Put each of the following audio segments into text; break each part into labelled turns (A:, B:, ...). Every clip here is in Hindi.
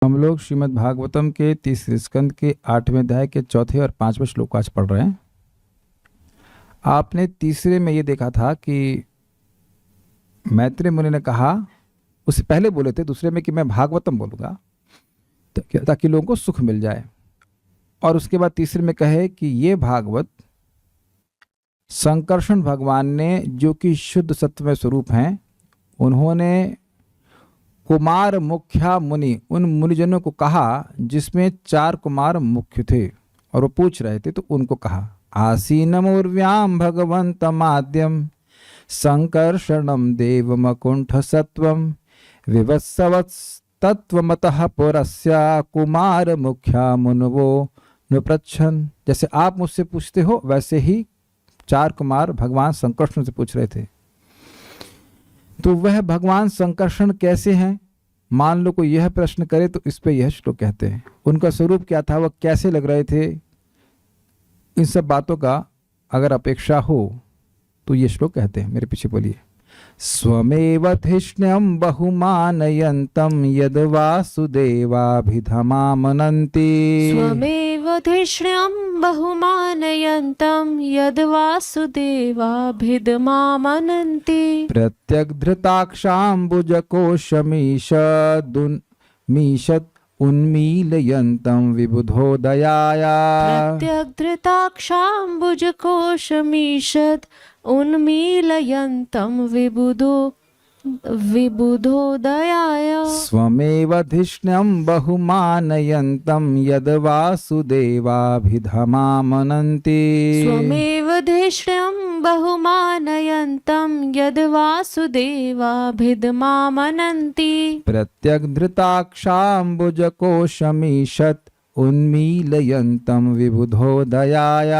A: हम लोग श्रीमद् भागवतम के तीसरे स्कंद के 8वें अध्याय के चौथे और 5वें श्लोक को आज पढ़ रहे हैं। आपने तीसरे में ये देखा था कि मैत्रेय मुनि ने कहा, उससे पहले बोले थे दूसरे में कि मैं भागवतम बोलूँगा ताकि लोगों को सुख मिल जाए, और उसके बाद तीसरे में कहे कि ये भागवत संकर्षण भगवान ने, जो कि शुद्ध सत्वमय स्वरूप हैं, उन्होंने कुमार मुख्या मुनि, उन मुनिजनों को कहा जिसमें 4 कुमार मुख्य थे और वो पूछ रहे थे, तो उनको कहा, आसीनम उर्व्याम भगवंतमाद्यम संकर्षणम देवमकुंठ सत्वम विवत्सवत्तत्वमतः पुरस्या कुमार मुख्या मुनवो नुप्रच्छन। जैसे आप मुझसे पूछते हो वैसे ही 4 कुमार भगवान संकर्षण से पूछ रहे थे। तो वह भगवान संकर्षण कैसे हैं? मान लो कोई यह प्रश्न करे तो इस पे यह श्लोक कहते हैं। उनका स्वरूप क्या था, वह कैसे लग रहे थे, इन सब बातों का अगर अपेक्षा हो तो ये श्लोक कहते हैं। मेरे पीछे बोलिए। स्वमेव धिष्ण्यं बहुमानयन्तं यद् वासुदेवाभिधमामनन्ति।
B: स्वमेव धिष्ण्यं बहुमानयन्तं यद् वासुदेवाभिधमामनन्ति।
A: प्रत्यग्धृताक्षाम्बुजकोशमीषदुन्मीषत् उन्मीलयन्तं विबुधोदयाया।
B: प्रत्यग्धृताक्षाम्बुजकोशमीषद् उन्मीलयन्तं विबुधोदयाय।
A: स्वमेव धिष्ण्यं बहुमानयन्तं यद् वासुदेवाभिधमामनन्ति।
B: स्वमेव धिष्ण्यं बहुमानयन्तं यद् वासुदेवाभिधमामनन्ति।
A: प्रत्यग्धृताक्षाम्बुजकोशमीषत् उन्मीलयन्तं विबुधोदयाय।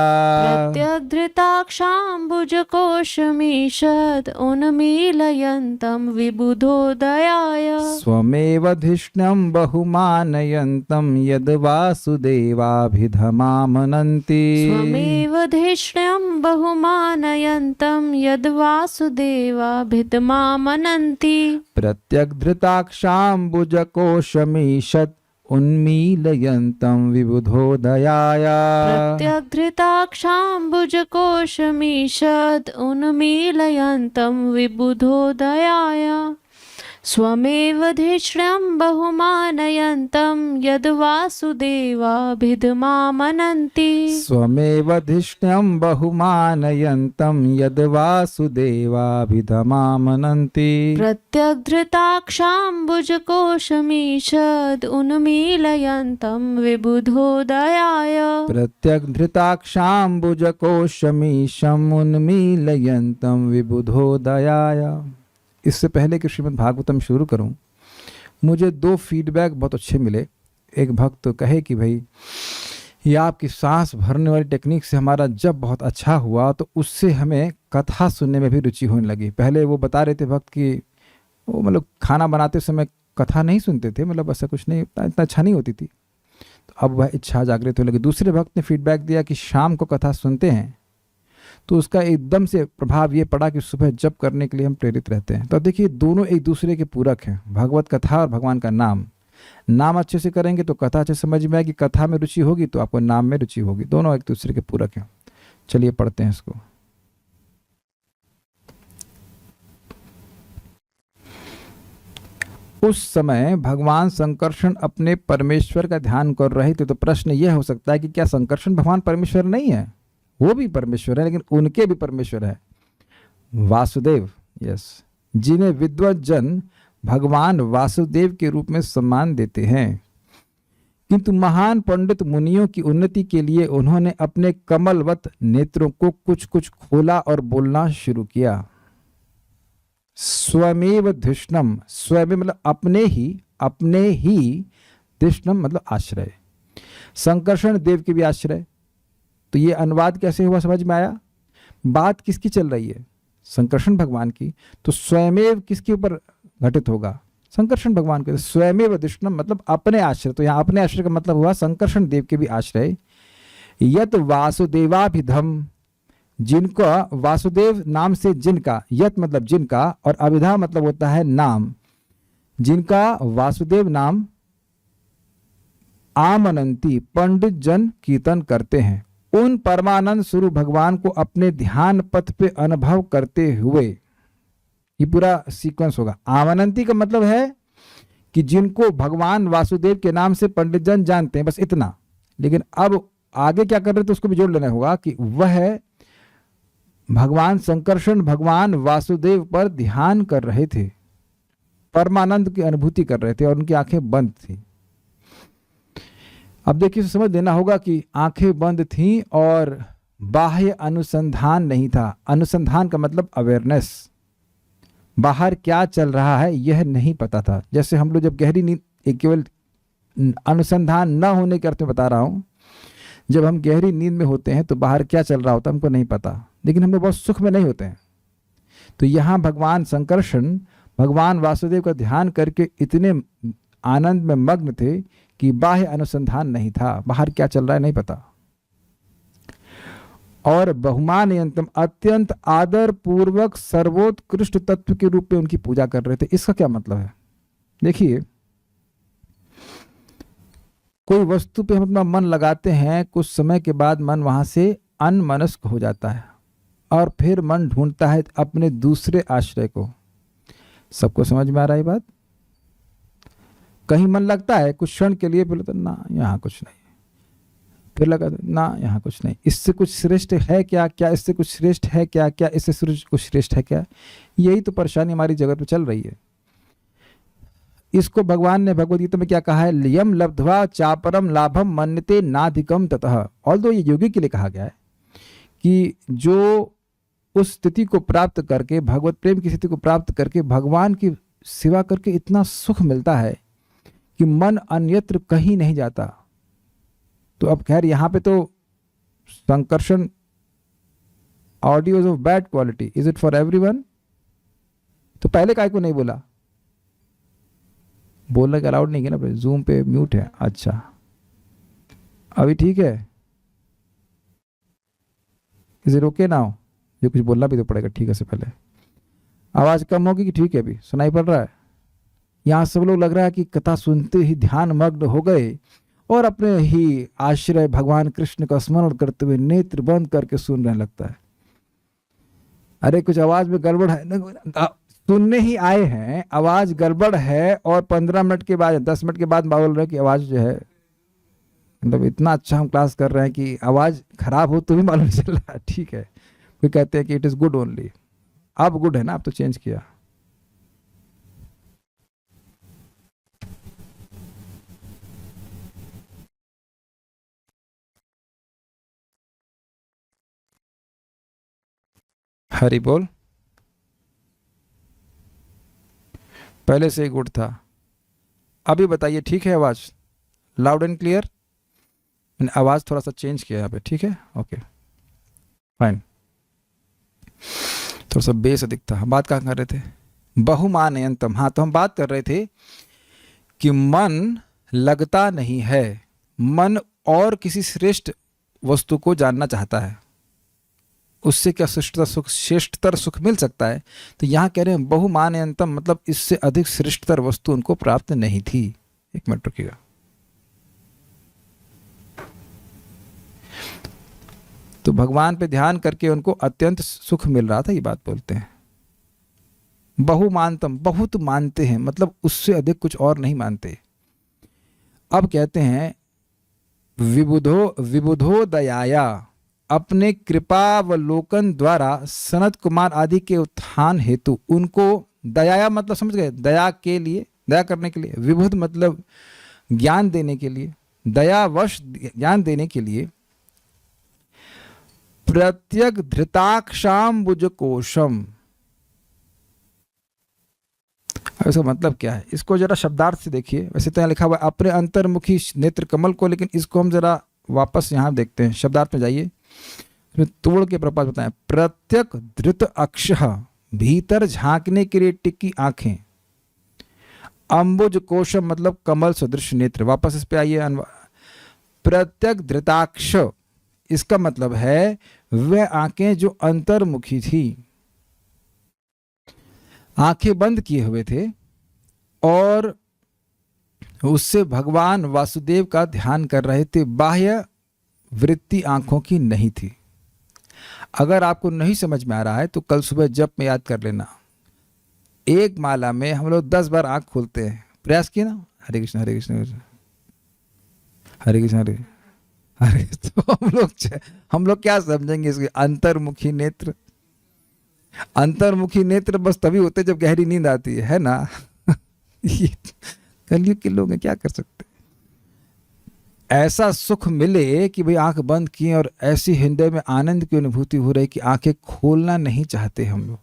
B: प्रत्यग्धृताक्षाम्बुजकोशमीषद् उन्मीलयन्तं विबुधोदयाय।
A: स्वमेव धिष्ण्यं बहुमानयन्तं यद् वासुदेवाभिधमामनन्ति।
B: स्वमेव धिष्ण्यं बहुमानयन्तं यद् वासुदेवाभिधमामनन्ति।
A: प्रत्यग्धृताक्षाम्बुजकोशमीषत् उन्मीलयन्तं विबुधोदयाय।
B: प्रत्यग्धृताक्षाम्बुजकोशमीषद् उन्मीलयन्तं विबुधोदयाय। स्वमेव धिष्ण्यं बहुमानयन्तं यद् वासुदेवाभिधमामनन्ति।
A: स्वमेव धिष्ण्यं बहुमानयन्तं यद् वासुदेवाभिधमामनन्ति।
B: प्रत्यग्धृताक्षाम्बुजकोशमीषद् उन्मीलयन्तं विबुधोदयाय।
A: प्रत्यग्धृताक्षाम्बुजकोशमीशम् उन्मीलयन्तं विबुधोदयाय। इससे पहले कि श्रीमद् भागवतम शुरू करूं, मुझे 2 फीडबैक बहुत अच्छे मिले। एक भक्त कहे कि भाई ये आपकी सांस भरने वाली टेक्निक से हमारा जब बहुत अच्छा हुआ तो उससे हमें कथा सुनने में भी रुचि होने लगी। पहले वो बता रहे थे भक्त कि वो मतलब खाना बनाते समय कथा नहीं सुनते थे, मतलब ऐसा कुछ नहीं, इतना अच्छा नहीं होती थी। तो अब वह इच्छा जागृत होने लगी। दूसरे भक्त ने फीडबैक दिया कि शाम को कथा सुनते हैं तो उसका एकदम से प्रभाव ये पड़ा कि सुबह जप करने के लिए हम प्रेरित रहते हैं। तो देखिए दोनों एक दूसरे के पूरक हैं, भगवत कथा और भगवान का नाम। नाम अच्छे से करेंगे तो कथा अच्छे समझ में आएगी, कथा में रुचि होगी तो आपको नाम में रुचि होगी। दोनों एक दूसरे के पूरक हैं। चलिए पढ़ते हैं इसको। उस समय भगवान संकर्षण अपने परमेश्वर का ध्यान कर रहे थे। तो प्रश्न यह हो सकता है कि क्या संकर्षण भगवान परमेश्वर नहीं है? वो भी परमेश्वर है, लेकिन उनके भी परमेश्वर है वासुदेव। यस, जिन्हें विद्वत जन भगवान वासुदेव के रूप में सम्मान देते हैं। किंतु महान पंडित मुनियों की उन्नति के लिए उन्होंने अपने कमलवत नेत्रों को कुछ कुछ खोला और बोलना शुरू किया। स्वमेव धिष्णम, स्वयं मतलब अपने ही धिष्णम मतलब आश्रय। संकर्षण देव के भी आश्रय। तो ये अनुवाद कैसे हुआ समझ में आया? बात किसकी चल रही है? संकर्षण भगवान की। तो स्वयमेव किसके ऊपर घटित होगा? संकर्षण भगवान के। स्वयमेव धिष्णम मतलब अपने आश्रय। तो यहाँ अपने आश्रय का मतलब हुआ संकर्षण देव के भी आश्रय। यत वासुदेवाभिधम, जिनका वासुदेव नाम से जिनका, यत मतलब जिनका और अभिधा मतलब होता है नाम, जिनका वासुदेव नाम आमनंती, पंडित जन कीर्तन करते हैं। उन परमानंद स्वरूप भगवान को अपने ध्यान पथ पे अनुभव करते हुए, ये पूरा सीक्वेंस होगा। आमनंती का मतलब है कि जिनको भगवान वासुदेव के नाम से पंडित जन जानते हैं, बस इतना। लेकिन अब आगे क्या कर रहे थे उसको भी जोड़ लेना होगा कि वह भगवान संकर्षण, भगवान वासुदेव पर ध्यान कर रहे थे, परमानंद की अनुभूति कर रहे थे और उनकी आंखें बंद थी। अब देखिए, समझ देना होगा कि आंखें बंद थीं और बाह्य अनुसंधान नहीं था। अनुसंधान का मतलब अवेयरनेस, बाहर क्या चल रहा है यह नहीं पता था। जैसे हम लोग जब गहरी नींद, एक केवल अनुसंधान न होने के अर्थ में बता रहा हूं, जब हम गहरी नींद में होते हैं तो बाहर क्या चल रहा होता है हमको नहीं पता, लेकिन हम लोग बहुत सुख में नहीं होते हैं। तो यहाँ भगवान संकर्षण, भगवान वासुदेव का ध्यान करके इतने आनंद में मग्न थे कि बाह्य अनुसंधान नहीं था, बाहर क्या चल रहा है नहीं पता। और बहुमानयंतम, अत्यंत आदर पूर्वक सर्वोत्कृष्ट तत्व के रूप में उनकी पूजा कर रहे थे। इसका क्या मतलब है? देखिए, कोई वस्तु पे हम अपना मन लगाते हैं, कुछ समय के बाद मन वहां से अनमनस्क हो जाता है और फिर मन ढूंढता है अपने दूसरे आश्रय को। सबको समझ में आ रहा है बात? कहीं मन लगता है कुछ क्षण के लिए, फिर लगता ना यहाँ कुछ नहीं, फिर लगा ना यहाँ कुछ नहीं, इससे कुछ श्रेष्ठ है क्या, क्या इससे कुछ श्रेष्ठ है क्या, क्या इससे कुछ श्रेष्ठ है क्या? यही तो परेशानी हमारी जगत में चल रही है। इसको भगवान ने भगवद गीता में क्या कहा है? लियम लब्ध्वा चापरम लाभम मन्यते नाधिकम ततः। ऑल्दो ये योगी के लिए कहा गया है कि जो उस स्थिति को प्राप्त करके, भगवत प्रेम की स्थिति को प्राप्त करके भगवान की सेवा करके इतना सुख मिलता है कि मन अन्यत्र कहीं नहीं जाता। तो अब खैर यहाँ पे तो Sankarshan audios of bad quality, is it for everyone? तो पहले काय को नहीं बोला? बोलने का अलाउड नहीं है ना, जूम पे म्यूट है। अच्छा, अभी ठीक है? Is it okay now? ये कुछ बोलना भी तो पड़ेगा ठीक है से पहले। आवाज कम होगी कि ठीक है? अभी सुनाई पड़ रहा है? यहाँ सब लोग लग रहा है कि कथा सुनते ही ध्यान मग्न हो गए और अपने ही आश्रय भगवान कृष्ण का स्मरण करते हुए नेत्र बंद करके सुन रहे लगता है। अरे कुछ आवाज में गड़बड़ है ना, सुनने ही आए हैं, आवाज गड़बड़ है और 15 मिनट के बाद 10 मिनट के बाद बोल रहे हैं कि आवाज जो है, मतलब इतना अच्छा हम क्लास कर रहे हैं कि आवाज खराब हो तो भी मालूम चल रहा है। ठीक है, कोई कहते हैं कि इट इज गुड ओनली। अब गुड है ना, अब तो चेंज किया। हरि बोल। पहले से ही गुड था। अभी बताइए ठीक है आवाज? Loud and clear? मैंने आवाज थोड़ा सा चेंज किया यहाँ पे, ठीक है? Okay fine. थोड़ा सा बेस अधिक था। हम बात कहाँ कर रहे थे? बहुमानयंतम। हाँ, तो हम बात कर रहे थे कि मन लगता नहीं है, मन और किसी श्रेष्ठ वस्तु को जानना चाहता है, उससे क्या श्रेष्ठतर सुख मिल सकता है? तो यहाँ कह रहे हैं बहुमानयंतम, मतलब इससे अधिक श्रेष्ठतर वस्तु उनको प्राप्त नहीं थी। एक मिनट रुकिएगा। तो भगवान पे ध्यान करके उनको अत्यंत सुख मिल रहा था, ये बात बोलते हैं। बहुमानतम, बहुत मानते हैं, मतलब उससे अधिक कुछ और नहीं मानते। अब कहते हैं विबुधो दयाया, अपने कृपावलोकन द्वारा सनत कुमार आदि के उत्थान हेतु उनको दयाया, मतलब समझ गए? दया के लिए, दया करने के लिए। विबुध मतलब ज्ञान देने के लिए, दयावश ज्ञान देने के लिए। प्रत्यग धृताक्षाम्बुज कोशम, इसका मतलब क्या है? इसको जरा शब्दार्थ से देखिए। वैसे तो यहाँ लिखा हुआ है अपने अंतर्मुखी नेत्र कमल को, लेकिन इसको हम जरा वापस यहाँ देखते हैं, शब्दार्थ में जाइए, तोड़ के प्रपात बताएं। प्रत्यक धृत अक्ष, भीतर झांकने के लिए टिकी आंखें। अंबुज कोशम मतलब कमल सदृश नेत्र। वापस इस पे आइए। प्रत्यक धृताक्ष, इसका मतलब है वह आंखें जो अंतर्मुखी थी, आंखें बंद किए हुए थे और उससे भगवान वासुदेव का ध्यान कर रहे थे। बाह्य वृत्ति आंखों की नहीं थी। अगर आपको नहीं समझ में आ रहा है तो कल सुबह जप में याद कर लेना। एक माला में हम लोग 10 बार आंख खोलते हैं। प्रयास किए ना, हरे कृष्ण हरे कृष्ण हरे कृष्ण हरे हरे। तो हम लोग क्या समझेंगे इसके? अंतर्मुखी नेत्र। अंतर्मुखी नेत्र बस तभी होते जब गहरी नींद आती है ना। ये कलयुग के लोग हैं, क्या कर सकते। ऐसा सुख मिले कि भाई आंख बंद किए और ऐसी हृदय में आनंद की अनुभूति हो रही कि आंखें खोलना नहीं चाहते हम लोग।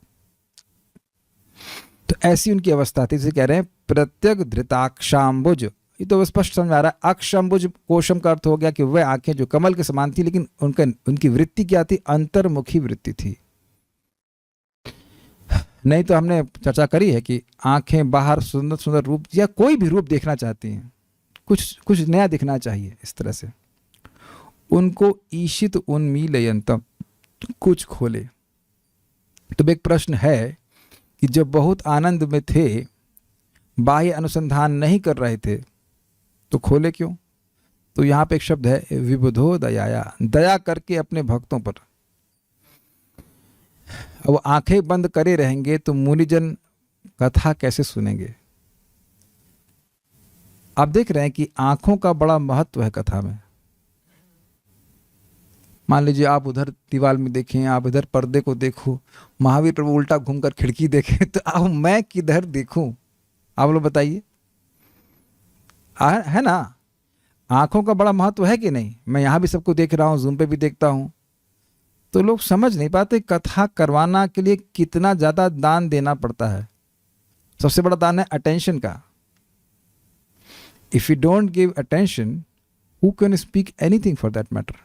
A: तो ऐसी उनकी अवस्था थी। जैसे कह रहे हैं प्रत्यक धृताक्षाम्बुज। ये तो स्पष्ट समझ आ रहा है। अक्षाम्बुज कोशम का अर्थ हो गया कि वह आंखें जो कमल के समान थी, लेकिन उनकी वृत्ति क्या थी? अंतर्मुखी वृत्ति थी। नहीं तो हमने चर्चा करी है कि आंखें बाहर सुंदर सुंदर रूप या कोई भी रूप देखना चाहती हैं, कुछ नया दिखना चाहिए। इस तरह से उनको ईशित उन्मीलयन्तम, कुछ खोले। तो एक प्रश्न है कि जब बहुत आनंद में थे, बाह्य अनुसंधान नहीं कर रहे थे, तो खोले क्यों? तो यहाँ पे एक शब्द है विबुधो दयाया, दया करके अपने भक्तों पर। अब आंखें बंद करे रहेंगे तो मुनिजन कथा कैसे सुनेंगे? आप देख रहे हैं कि आंखों का बड़ा महत्व है कथा में। मान लीजिए आप उधर दीवार में देखें, आप इधर पर्दे को देखो, महावीर प्रभु उल्टा घूमकर खिड़की देखें, तो अब मैं किधर देखूं? आप लोग बताइए, है ना? आंखों का बड़ा महत्व है कि नहीं? मैं यहां भी सबको देख रहा हूं, जूम पे भी देखता हूं, तो लोग समझ नहीं पाते कथा करवाना के लिए कितना ज्यादा दान देना पड़ता है। सबसे बड़ा दान है अटेंशन का। If you don't give attention, who can speak anything for that matter.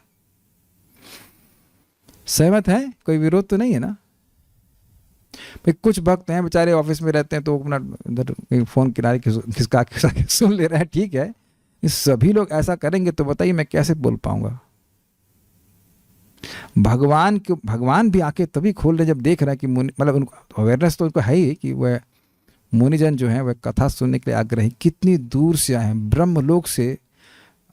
A: सहमत है? कोई विरोध तो नहीं है ना? भाई कुछ भक्त हैं बेचारे ऑफिस में रहते हैं तो अपना इधर फोन किनारे खिसका के सुन ले रहे हैं, ठीक है। ये सभी लोग ऐसा करेंगे तो बताइए मैं कैसे बोल पाऊंगा? भगवान भी आके तभी खोल रहे जब देख रहा है कि मतलब उनको अवेयरनेस तो उनको है ही कि वह मुनिजन जो है वह कथा सुनने के लिए आग्रही। कितनी दूर से आए हैं, ब्रह्मलोक से।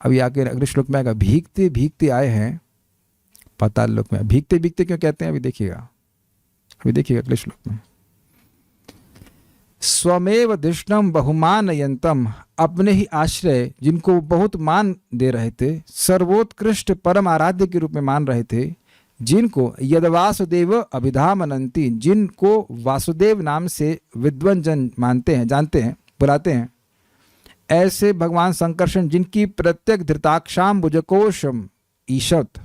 A: अभी आगे अगले श्लोक में आएगा, भीगते भीगते आए हैं पाताल लोक में। भीगते भीगते क्यों कहते हैं? अभी देखिएगा अगले श्लोक में। स्वमेव दृष्टम बहुमानयंतम, अपने ही आश्रय जिनको बहुत मान दे रहे थे, सर्वोत्कृष्ट परम आराध्य के रूप में मान रहे थे, जिनको यद वासुदेव अभिधामनंती, जिनको वासुदेव नाम से विद्वान जन मानते हैं, जानते हैं, बुलाते हैं, ऐसे भगवान संकर्षण जिनकी प्रत्येक धृताक्षाम भुजकोशम ईशत,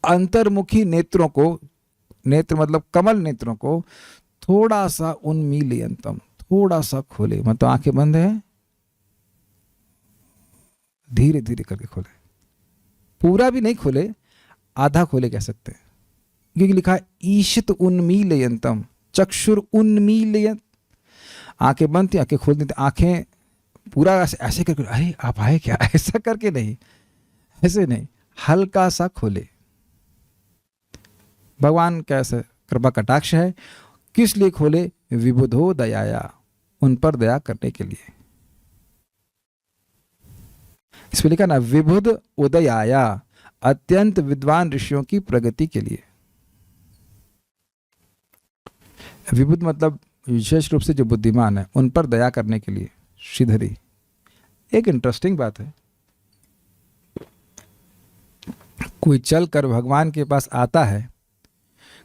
A: अंतर्मुखी नेत्रों को, नेत्र मतलब कमल नेत्रों को थोड़ा सा उन्मीलयन्तम, थोड़ा सा खोले। मतलब आंखें बंद हैं, धीरे धीरे करके खोले। पूरा भी नहीं खोले, आधा खोले कह सकते हैं, क्योंकि लिखा है ईशित उन्मीलयन्तम, चक्षुर उन्मीलयत। आंखें बंद थी, आंखें खोल दी, आंखें पूरा ऐसे करके, अरे आप आए क्या, ऐसा करके नहीं, ऐसे नहीं, हल्का सा खोले। भगवान कैसे कृपा कटाक्ष है। किस लिए खोले? विबुधो दयाया, उन पर दया करने के लिए। इसमें लिखा ना विबुध उदयाया, अत्यंत विद्वान ऋषियों की प्रगति के लिए। विबुध मतलब विशेष रूप से जो बुद्धिमान है, उन पर दया करने के लिए। श्रीधरी, एक इंटरेस्टिंग बात है, कोई चल कर भगवान के पास आता है,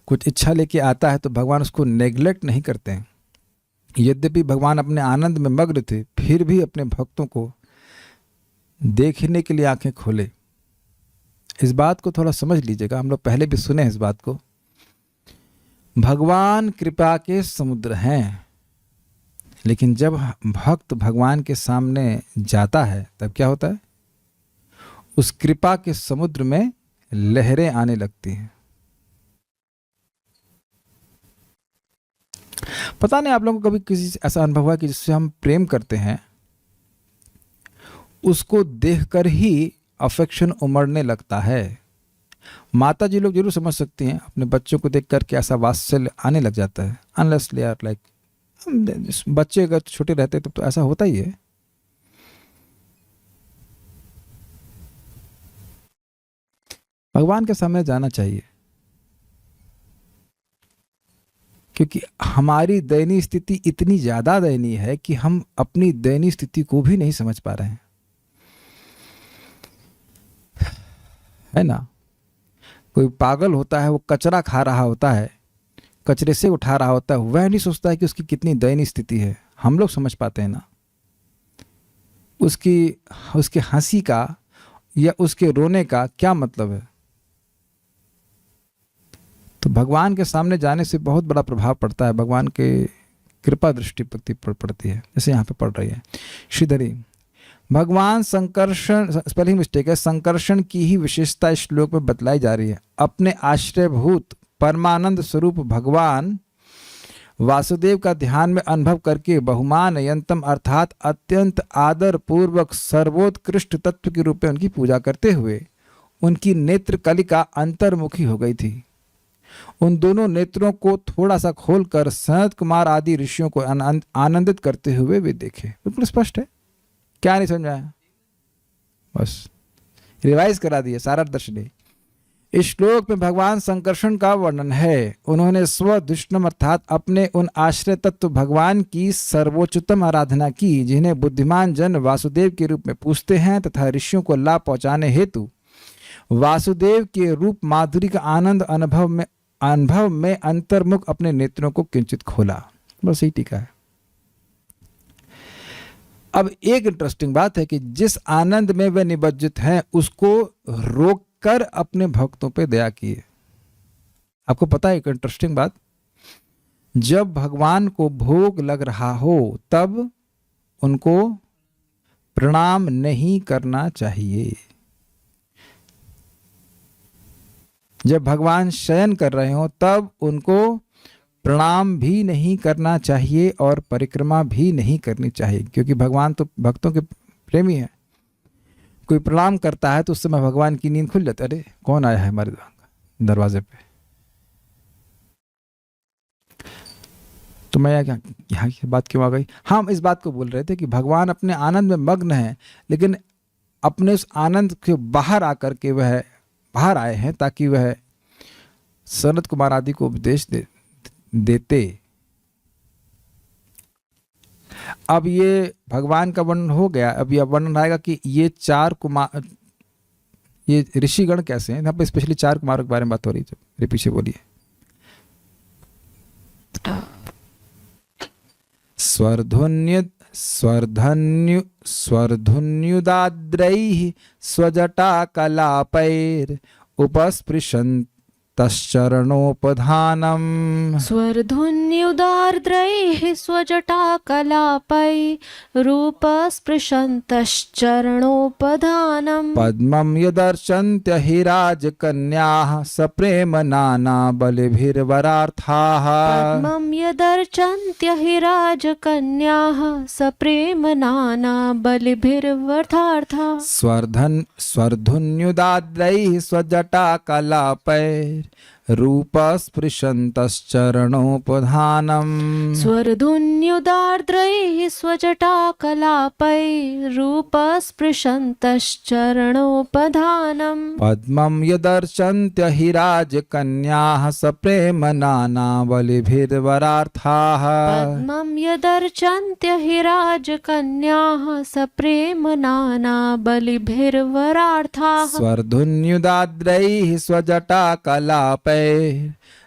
A: कुछ इच्छा लेके आता है, तो भगवान उसको नेग्लेक्ट नहीं करते हैं। यद्यपि भगवान अपने आनंद में मग्न थे, फिर भी अपने भक्तों को देखने के लिए आंखें खोले। इस बात को थोड़ा समझ लीजिएगा, हम लोग पहले भी सुने इस बात को। भगवान कृपा के समुद्र हैं, लेकिन जब भक्त भगवान के सामने जाता है तब क्या होता है? उस कृपा के समुद्र में लहरें आने लगती हैं। पता नहीं आप लोगों को कभी किसी से ऐसा अनुभव हुआ कि जिससे हम प्रेम करते हैं, उसको देखकर ही अफेक्शन उमड़ने लगता है। माता जी लोग जरूर समझ सकती हैं, अपने बच्चों को देखकर के ऐसा वात्सल्य आने लग जाता है। अनलेस दे आर लाइक, बच्चे अगर छोटे रहते तो ऐसा होता ही है। भगवान के सामने जाना चाहिए, क्योंकि हमारी दयनीय स्थिति इतनी ज़्यादा दयनीय है कि हम अपनी दयनीय स्थिति को भी नहीं समझ पा रहे हैं, है ना। कोई पागल होता है, वो कचरा खा रहा होता है, कचरे से उठा रहा होता है, वह नहीं सोचता है कि उसकी कितनी दयनीय स्थिति है। हम लोग समझ पाते हैं ना उसकी हंसी का या उसके रोने का क्या मतलब है। तो भगवान के सामने जाने से बहुत बड़ा प्रभाव पड़ता है, भगवान के कृपा दृष्टि पड़ती है, जैसे यहाँ पे पढ़ रही है श्रीधरी। भगवान संकर्षण, स्पेलिंग मिस्टेक है, संकर्षण की ही विशेषता इस श्लोक में बतलाई जा रही है। अपने आश्रयभूत परमानंद स्वरूप भगवान वासुदेव का ध्यान में अनुभव करके बहुमान यंतम अर्थात अत्यंत आदर पूर्वक सर्वोत्कृष्ट तत्व के रूप में उनकी पूजा करते हुए उनकी नेत्र कलिका अंतर्मुखी हो गई थी। उन दोनों नेत्रों को थोड़ा सा खोलकर सनत कुमार आदि ऋषियों को आनंदित करते हुए वे देखे। बिल्कुल स्पष्ट है, क्या नहीं समझ आया, बस रिवाइज करा दिया सारा दर्शन। इस श्लोक में भगवान संकर्षण का वर्णन है। उन्होंने स्वदुष्टम अर्थात अपने उन आश्रय तत्व भगवान की सर्वोच्चतम आराधना की, जिन्हें बुद्धिमान जन वासुदेव के रूप में पूजते हैं, तथा ऋषियों को लाभ पहुंचाने हेतु वासुदेव के रूप माधुरी का आनंद अनुभव में अंतर्मुख अपने नेत्रों को किंचित खोला। बस यही टीका है। अब एक इंटरेस्टिंग बात है कि जिस आनंद में वे निमज्जित हैं उसको रोककर अपने भक्तों पे दया किए। आपको पता है एक इंटरेस्टिंग बात, जब भगवान को भोग लग रहा हो तब उनको प्रणाम नहीं करना चाहिए। जब भगवान शयन कर रहे हो तब उनको प्रणाम भी नहीं करना चाहिए और परिक्रमा भी नहीं करनी चाहिए, क्योंकि भगवान तो भक्तों के प्रेमी है। कोई प्रणाम करता है तो उस समय भगवान की नींद खुल जाती है, अरे कौन आया है हमारे दरवाजे पे। तो मैं यहाँ की बात क्यों आ गई, हम इस बात को बोल रहे थे कि भगवान अपने आनंद में मग्न है, लेकिन अपने उस आनंद के बाहर आकर के वह बाहर आए हैं ताकि वह सनत कुमार आदि को उपदेश देते। अब ये भगवान का वर्णन हो गया, अब यह वर्णन आएगा कि ये चार कुमार, ये ऋषिगण कैसे हैं। यहाँ पे स्पेशली चार कुमारों के बारे में बात हो रही है, मेरे पीछे बोलिए। स्वर्धुन्युदाद्रैः स्वजटा कलापैर उपस्पृशन् तश्चरणोपधानम्।
B: स्वर्धुन्युदार्द्रैः स्वजटाकलापैरूपस्पृशन्तश्चरणोपधानम्।
A: पद्मं यदर्चन्त्य हि राजकन्याः सप्रेम नाना बलिभिर्वरार्थाः।
B: पद्मं यदर्चन्त्य हि राजकन्याः सप्रेम नाना बलिभिर्वरार्थाः।
A: स्वर्धुन्युदाद्रैः स्वजटाकलापैः रूपस्पृशन्तश्चरणोपधानम्।
B: स्वर्धुन्युदार्द्रैः स्वजटाकलापैरूपस्पृशन्तश्चरणोपधानम्।
A: पद्मं यदर्चन्त्य हि राजकन्याः सप्रेम नाना बलिभिर्वरार्थाः।
B: पद्मं यदर्चन्त्य हि राजकन्याः सप्रेम नाना बलिभिर्वरार्थाः।
A: स्वर्धुन्युदाद्रैः स्वजटाकलापैः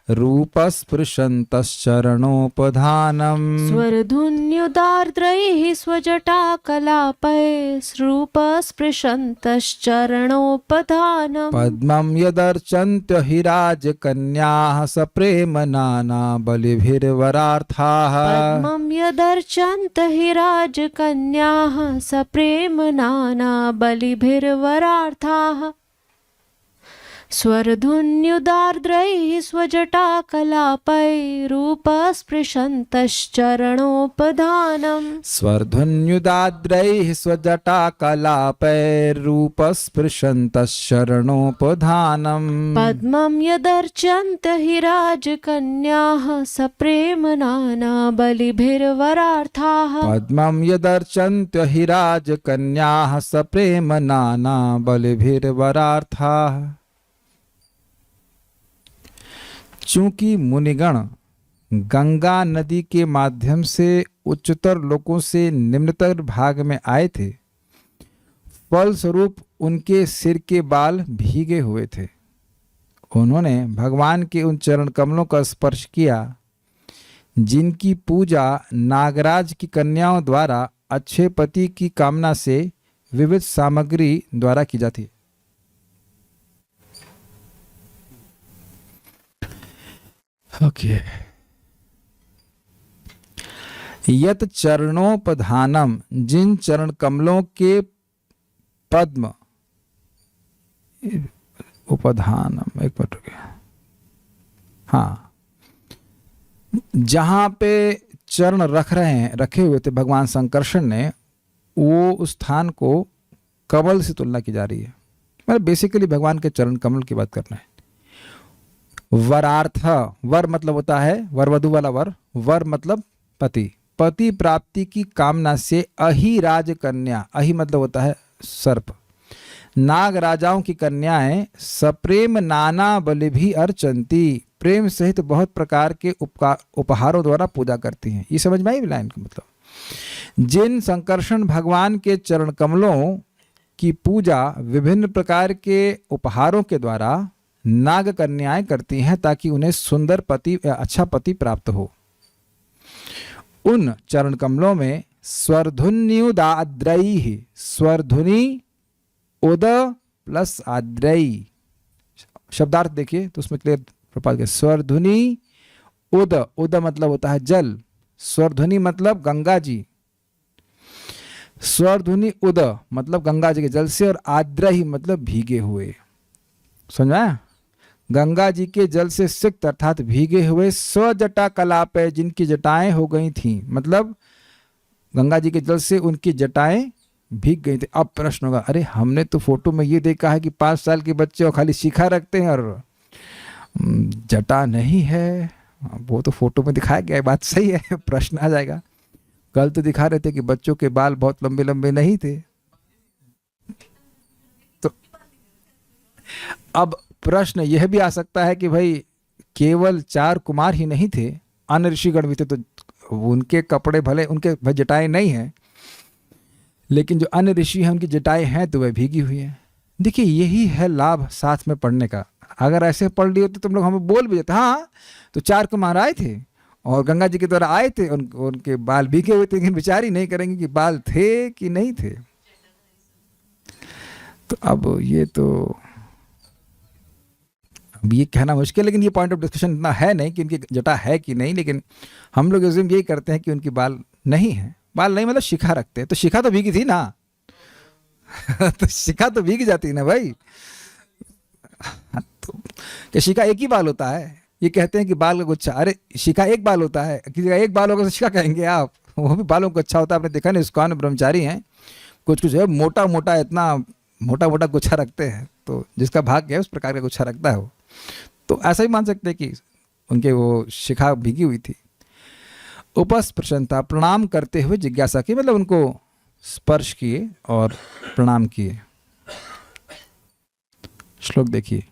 A: रूपस्पृशन्तश्चरणोपधानम्।
B: स्वर्धुन्युदार्द्रैः स्वजटाकलापैरूपस्पृशन्तश्चरणोपधानम्।
A: पद्मं यदर्चन्त्य हि राजकन्याः सप्रेम नाना बलिभिर्वरार्थाः।
B: पद्मं यदर्चन्त हि राजकन्याः सप्रेम नाना बलिभिर्वरार्थाः। स्वर्धुन्युदार्द्रैः स्वजटाकलापैरूपस्पृशन्तश्चरणोपधानम्।
A: स्वर्धुन्युदाद्रैः स्वजटाकलापैरूपस्पृशन्तश्चरणोपधानम्।
B: पद्मं यदर्चन्त हि राजकन्याः सप्रेम नाना बलिभिर्वरार्थाः।
A: पद्मं यदर्चन्त्य हि राजकन्याः सप्रेम नाना बलिभिर्वरार्थाः। चूंकि मुनिगण गंगा नदी के माध्यम से उच्चतर लोकों से निम्नतर भाग में आए थे, फलस्वरूप उनके सिर के बाल भीगे हुए थे। उन्होंने भगवान के उन चरण कमलों का स्पर्श किया जिनकी पूजा नागराज की कन्याओं द्वारा अच्छे पति की कामना से विविध सामग्री द्वारा की जाती है। ओके। यत चरणोपधानम, जिन चरण कमलों के पद्म उपधानम, एक मिनट रुकिए, हाँ, जहां पे चरण रखे हुए थे भगवान संकर्षण ने, वो उस स्थान को कमल से तुलना की जा रही है। मतलब बेसिकली भगवान के चरण कमल की बात करना है। वरार्थ, वर मतलब होता है वर वधु वाला वर, वर मतलब पति, पति प्राप्ति की कामना से अहिराज कन्या, अहि मतलब होता है सर्प, नाग राजाओं की कन्याएं सप्रेम नाना बलि भी अर्चंती, प्रेम सहित बहुत प्रकार के उपहारों द्वारा पूजा करती हैं। ये समझ में आई लाइन का मतलब। जिन संकर्षण भगवान के चरण कमलों की पूजा विभिन्न प्रकार के उपहारों के द्वारा नाग कन्याएं करती हैं ताकि उन्हें सुंदर पति, अच्छा पति प्राप्त हो। उन चरण कमलों में स्वरधुन्युदाद्रैः, स्वरधुनि उद प्लस आद्रई, शब्दार्थ देखिए तो उसमें क्लियर प्रपात के, स्वरधुनि उद, उद मतलब होता है जल, स्वरधुनि मतलब गंगा जी, स्वरधुनि उद मतलब गंगा जी के जल से, और आद्रही मतलब भीगे हुए। समझा? गंगा जी के जल से सिक्त अर्थात भीगे हुए, स्वजटा कलाप है, जिनकी जटाएं हो गई थीं, मतलब गंगा जी के जल से उनकी जटाएं भीग गई थी। अब प्रश्न होगा, अरे हमने तो फोटो में ये देखा है कि 5 साल के बच्चे और खाली शिखा रखते हैं और जटा नहीं है। वो तो फोटो में दिखाया गया है, बात सही है। प्रश्न आ जाएगा, कल तो दिखा रहे थे कि बच्चों के बाल बहुत लंबे लंबे नहीं थे। तो अब प्रश्न यह भी आ सकता है कि भाई केवल 4 कुमार ही नहीं थे, अन्य ऋषिगण भी थे, तो उनके कपड़े भले उनके जटाएं नहीं हैं, लेकिन जो अन्य ऋषि हैं उनकी जटाएं हैं तो वह भीगी हुई हैं। देखिए यही है लाभ साथ में पढ़ने का। अगर ऐसे पढ़ लिए होते तुम लोग हमें बोल भी देते, हाँ तो 4 कुमार आए थे और गंगा जी के द्वारा आए थे, उनके बाल भीगे हुए थे, लेकिन विचार ही नहीं करेंगे कि बाल थे कि नहीं थे। तो अब ये कहना मुश्किल, लेकिन ये पॉइंट ऑफ डिस्कशन इतना है नहीं कि उनकी जटा है कि नहीं, लेकिन हम लोग अज्यूम यही करते हैं कि उनकी बाल नहीं है। बाल नहीं मतलब शिखा रखते हैं, तो शिखा तो भीगी थी ना। तो शिखा तो भीग जाती ना भाई। तो क्या शिखा एक ही बाल होता है? ये कहते हैं कि बाल का गुच्छा, अरे शिखा एक बाल होता है, किसी का एक बाल होगा तो शिखा कहेंगे आप? वो भी बालों का अच्छा होता है। आपने देखा नहीं, इस्कॉन ब्रह्मचारी हैं, कुछ है मोटा मोटा, इतना मोटा मोटा गुच्छा रखते हैं, तो जिसका भाग्य है उस प्रकार का गुच्छा रखता है वो। तो ऐसा ही मान सकते हैं कि उनके वो शिखा भीगी हुई थी। उपस्पृशंता, प्रणाम करते हुए जिज्ञासा की, मतलब उनको स्पर्श किए और प्रणाम किए। श्लोक देखिए,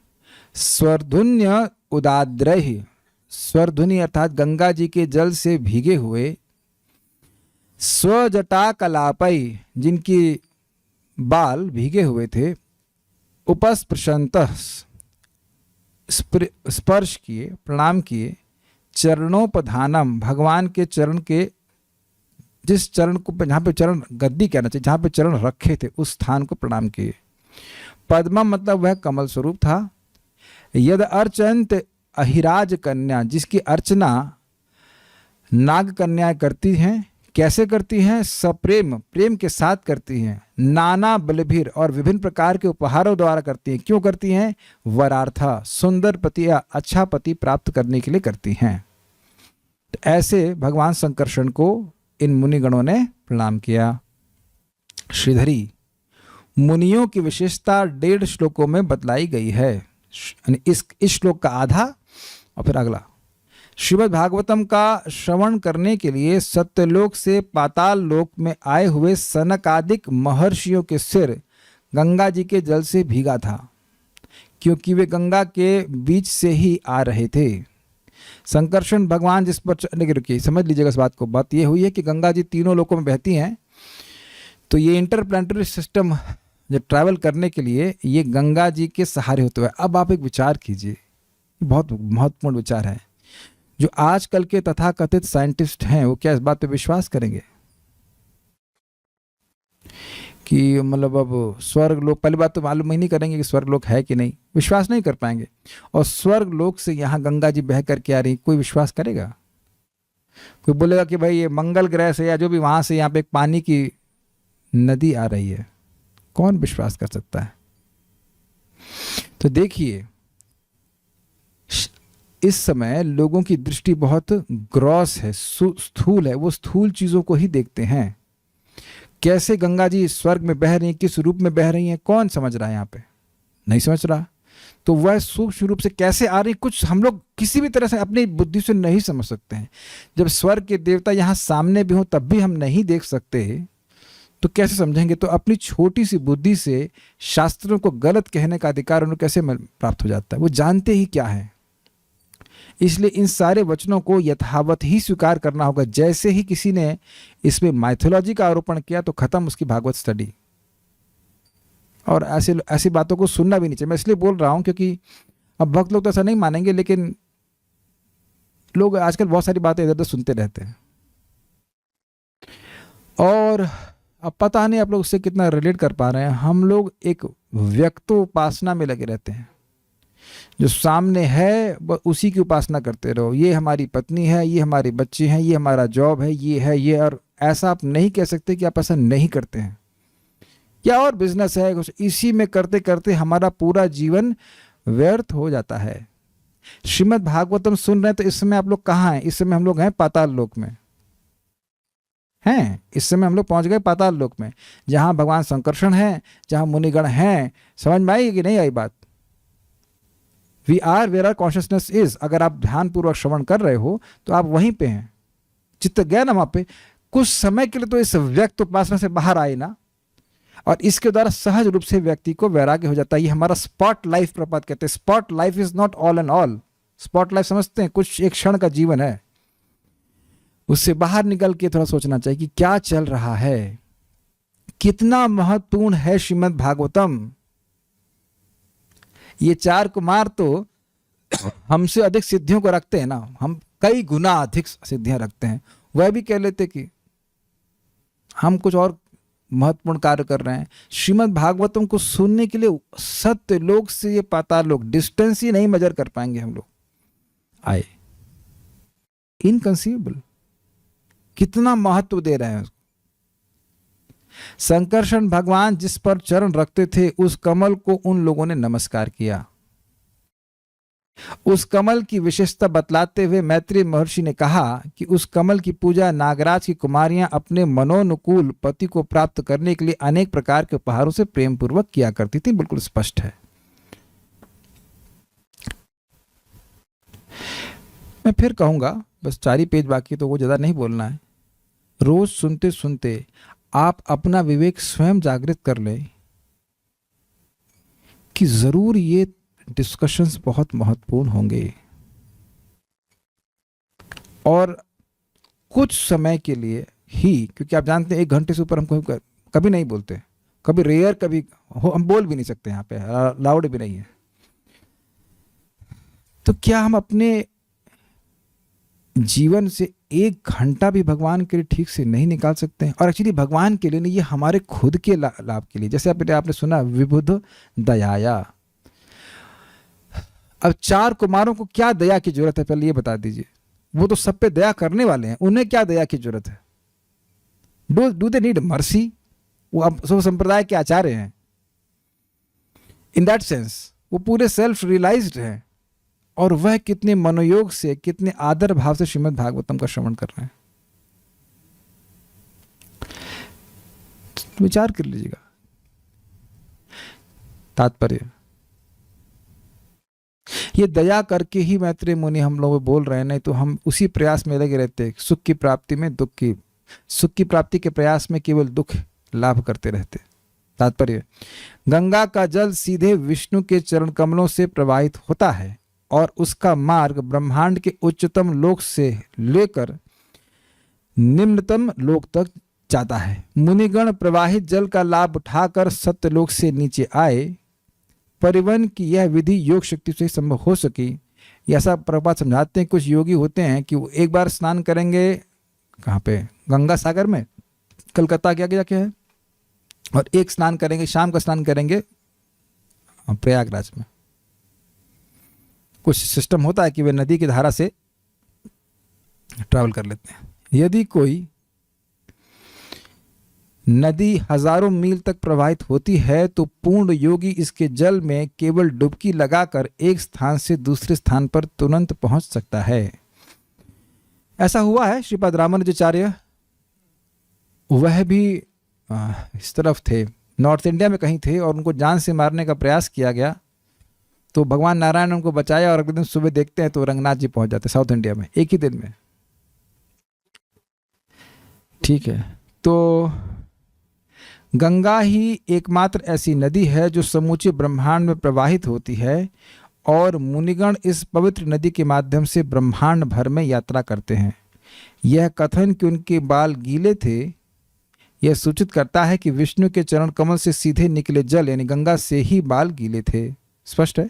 A: स्वरधुन्य उदाद्रैः, स्वरधुनि अर्थात गंगा जी के जल से भीगे हुए, स्वजटा कलापै, जिनकी बाल भीगे हुए थे, उपस्पृशंतः, स्पर्श किए, प्रणाम किए, चरणोपधानम, भगवान के चरण के, जिस चरण को जहाँ पे चरण गद्दी कहना चाहिए, जहाँ पे चरण रखे थे उस स्थान को प्रणाम किए। पद्मम मतलब वह कमल स्वरूप था। यद अर्चंत अहिराज कन्या, जिसकी अर्चना नाग कन्याएं करती हैं। कैसे करती हैं? सप्रेम, प्रेम के साथ करती हैं। नाना बलभीर, और विभिन्न प्रकार के उपहारों द्वारा करती हैं। क्यों करती हैं? वरार्था, सुंदर पति या अच्छा पति प्राप्त करने के लिए करती हैं। तो ऐसे भगवान संकर्षण को इन मुनिगणों ने प्रणाम किया। श्रीधरी, मुनियों की विशेषता 1.5 श्लोकों में बतलाई गई है। इस श्लोक का आधा और फिर अगला। श्रीमद् भागवतम का श्रवण करने के लिए सत्यलोक से पाताल लोक में आए हुए सनकादिक महर्षियों के सिर गंगा जी के जल से भीगा था, क्योंकि वे गंगा के बीच से ही आ रहे थे। संकर्षण भगवान जिस पर रुकिए समझ लीजिएगा इस बात को। बात ये हुई है कि गंगा जी तीनों लोकों में बहती हैं, तो ये इंटरप्लानेटरी सिस्टम जो ट्रैवल करने के लिए ये गंगा जी के सहारे होते हुए। अब आप एक विचार कीजिए, बहुत महत्वपूर्ण विचार है। जो आजकल के तथाकथित साइंटिस्ट हैं वो क्या इस बात पे विश्वास करेंगे कि मतलब अब स्वर्ग लोक, पहली बात तो मालूम ही नहीं करेंगे कि स्वर्ग लोक है कि नहीं, विश्वास नहीं कर पाएंगे। और स्वर्ग लोक से यहाँ गंगा जी बह करके आ रही, कोई विश्वास करेगा? कोई बोलेगा कि भाई ये मंगल ग्रह से या जो भी वहाँ से यहाँ पे एक पानी की नदी आ रही है, कौन विश्वास कर सकता है? तो देखिए इस समय लोगों की दृष्टि बहुत ग्रॉस है, स्थूल है, वो स्थूल चीज़ों को ही देखते हैं। कैसे गंगा जी स्वर्ग में बह रही हैं, किस रूप में बह रही हैं, कौन समझ रहा है? यहाँ पे नहीं समझ रहा। तो वह सूक्ष्म रूप से कैसे आ रही, कुछ हम लोग किसी भी तरह से अपनी बुद्धि से नहीं समझ सकते हैं। जब स्वर्ग के देवता यहाँ सामने भी हों तब भी हम नहीं देख सकते, तो कैसे समझेंगे? तो अपनी छोटी सी बुद्धि से शास्त्रों को गलत कहने का अधिकार उन्हें कैसे प्राप्त हो जाता है? वो जानते ही क्या है। इसलिए इन सारे वचनों को यथावत ही स्वीकार करना होगा। जैसे ही किसी ने इसमें माइथोलॉजी का आरोपण किया तो खत्म उसकी भागवत स्टडी। और ऐसी बातों को सुनना भी नहीं चाहिए। मैं इसलिए बोल रहा हूं क्योंकि अब भक्त लोग तो ऐसा नहीं मानेंगे, लेकिन लोग आजकल बहुत सारी बातें इधर उधर सुनते रहते हैं। और अब पता नहीं आप लोग उससे कितना रिलेट कर पा रहे हैं। हम लोग एक व्यक्तोपासना में लगे रहते हैं। जो सामने है उसी की उपासना करते रहो। ये हमारी पत्नी है, ये हमारे बच्चे हैं, ये हमारा जॉब है, ये है ये। और ऐसा आप नहीं कह सकते कि आप ऐसा नहीं करते हैं, या और बिजनेस है, इसी में करते करते हमारा पूरा जीवन व्यर्थ हो जाता है। श्रीमद् भागवतम सुन रहे हैं तो इस समय आप लोग कहाँ हैं? इस समय हम लोग हैं पाताल लोक में हैं। इस समय हम लोग पहुंच गए पाताल लोक में, जहां भगवान संकर्षण हैं, जहां मुनिगण हैं। समझ में आई कि नहीं आई बात? We are where are consciousness is. अगर आप ध्यानपूर्वक श्रवण कर रहे हो तो आप वहीं पे हैं। चित्त गया ना वहां पे। कुछ समय के लिए तो इस व्यक्त उपासना से बाहर आए ना, और इसके द्वारा सहज रूप से व्यक्ति को वैराग्य हो जाता है। ये हमारा स्पॉट लाइफ प्रपात कहते हैं। Spot life is not all and all. Spot life समझते हैं, कुछ एक क्षण का जीवन है। उससे बाहर निकल के थोड़ा सोचना चाहिए कि क्या चल रहा है, कितना महत्वपूर्ण है श्रीमद् भागवतम। ये चार कुमार तो हमसे अधिक सिद्धियों को रखते हैं ना, हम कई गुना अधिक सिद्धियां रखते हैं। वह भी कह लेते कि हम कुछ और महत्वपूर्ण कार्य कर रहे हैं। श्रीमद् भागवतम को सुनने के लिए सत्य लोक से ये पाताल लोक डिस्टेंस ही नहीं मेजर कर पाएंगे हम लोग आए। इनकंसीवेबल। कितना महत्व दे रहे हैं उसको। संकर्षण भगवान जिस पर चरण रखते थे उस कमल को उन लोगों ने नमस्कार किया। उस कमल की विशेषता बतलाते हुए मैत्रेय महर्षि ने कहा कि उस कमल की पूजा नागराज की कुमारियां अपने मनोनुकूल पति को प्राप्त करने के लिए अनेक प्रकार के उपहारों से प्रेम पूर्वक किया करती थी। बिल्कुल स्पष्ट है। मैं फिर कहूंगा, बस 4 ही पेज बाकी, तो वो ज्यादा नहीं बोलना है। रोज सुनते सुनते आप अपना विवेक स्वयं जागृत कर लें कि जरूर ये डिस्कशंस बहुत महत्वपूर्ण होंगे। और कुछ समय के लिए ही, क्योंकि आप जानते हैं 1 घंटे से ऊपर हम कभी नहीं बोलते, कभी रेयर, कभी हम बोल भी नहीं सकते, यहाँ पे लाउड भी नहीं है। तो क्या हम अपने जीवन से 1 घंटा भी भगवान के लिए ठीक से नहीं निकाल सकते हैं? और एक्चुअली भगवान के लिए नहीं, ये हमारे खुद के लाभ के लिए। जैसे आपने सुना विबुध दयाया। अब 4 कुमारों को क्या दया की जरूरत है, पहले ये बता दीजिए। वो तो सब पे दया करने वाले हैं, उन्हें क्या दया की जरूरत है? Do they need mercy? वो अब सब संप्रदाय के आचार्य हैं। इन दैट सेंस वो पूरे सेल्फ रियलाइज्ड हैं, और वह कितने मनोयोग से, कितने आदर भाव से श्रीमद् भागवतम का श्रवण कर रहे हैं। विचार कर लीजिएगा। तात्पर्य ये दया करके ही मैत्रेय मुनि हम लोग बोल रहे हैं, नहीं तो हम उसी प्रयास में लगे रहते, सुख की प्राप्ति में सुख की प्राप्ति के प्रयास में केवल दुख लाभ करते रहते। तात्पर्य गंगा का जल सीधे विष्णु के चरण कमलों से प्रवाहित होता है और उसका मार्ग ब्रह्मांड के उच्चतम लोक से लेकर निम्नतम लोक तक जाता है। मुनिगण प्रवाहित जल का लाभ उठाकर सत्यलोक से नीचे आए। परिवहन की यह विधि योग शक्ति से संभव हो सकी। ऐसा प्रभुपाद समझाते हैं, कुछ योगी होते हैं कि वो एक बार स्नान करेंगे कहाँ पे, गंगा सागर में, कलकत्ता के आगे जाके है, और एक स्नान करेंगे, शाम का स्नान करेंगे प्रयागराज में। कुछ सिस्टम होता है कि वे नदी की धारा से ट्रैवल कर लेते हैं। यदि कोई नदी हजारों मील तक प्रवाहित होती है तो पूर्ण योगी इसके जल में केवल डुबकी लगाकर एक स्थान से दूसरे स्थान पर तुरंत पहुंच सकता है। ऐसा हुआ है। श्रीपाद रामानुजाचार्य वह भी इस तरफ थे, नॉर्थ इंडिया में कहीं थे, और उनको जान से मारने का प्रयास किया गया तो भगवान नारायण ने उनको बचाया, और अगले दिन सुबह देखते हैं तो रंगनाथ जी पहुंच जाते साउथ इंडिया में एक ही दिन में। ठीक है, तो गंगा ही एकमात्र ऐसी नदी है जो समूचे ब्रह्मांड में प्रवाहित होती है, और मुनिगण इस पवित्र नदी के माध्यम से ब्रह्मांड भर में यात्रा करते हैं। यह कथन कि उनके बाल गीले थे यह सूचित करता है कि विष्णु के चरण कमल से सीधे निकले जल यानी गंगा से ही बाल गीले थे। स्पष्ट है।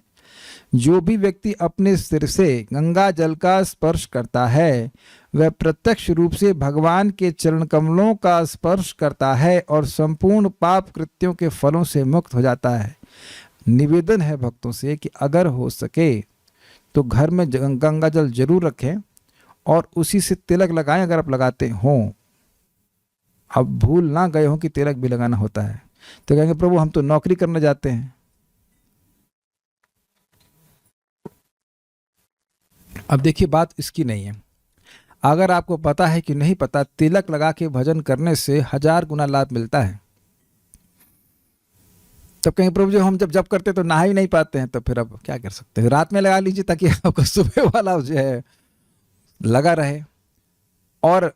A: जो भी व्यक्ति अपने सिर से गंगा जल का स्पर्श करता है वह प्रत्यक्ष रूप से भगवान के चरण कमलों का स्पर्श करता है और संपूर्ण पाप कृत्यों के फलों से मुक्त हो जाता है। निवेदन है भक्तों से कि अगर हो सके तो घर में गंगा जल जरूर रखें और उसी से तिलक लगाएं अगर आप लगाते हों। अब भूल ना गए हो कि तिलक भी लगाना होता है। तो कहेंगे प्रभु हम तो नौकरी करने जाते हैं। अब देखिए बात इसकी नहीं है। अगर आपको पता है कि नहीं पता, तिलक लगा के भजन करने से 1000 गुना लाभ मिलता है। तब कहेंगे प्रभु जी हम जब करते तो नहा ही नहीं पाते हैं, तो फिर अब क्या कर सकते हैं, रात में लगा लीजिए ताकि आपको सुबह वाला जो है लगा रहे। और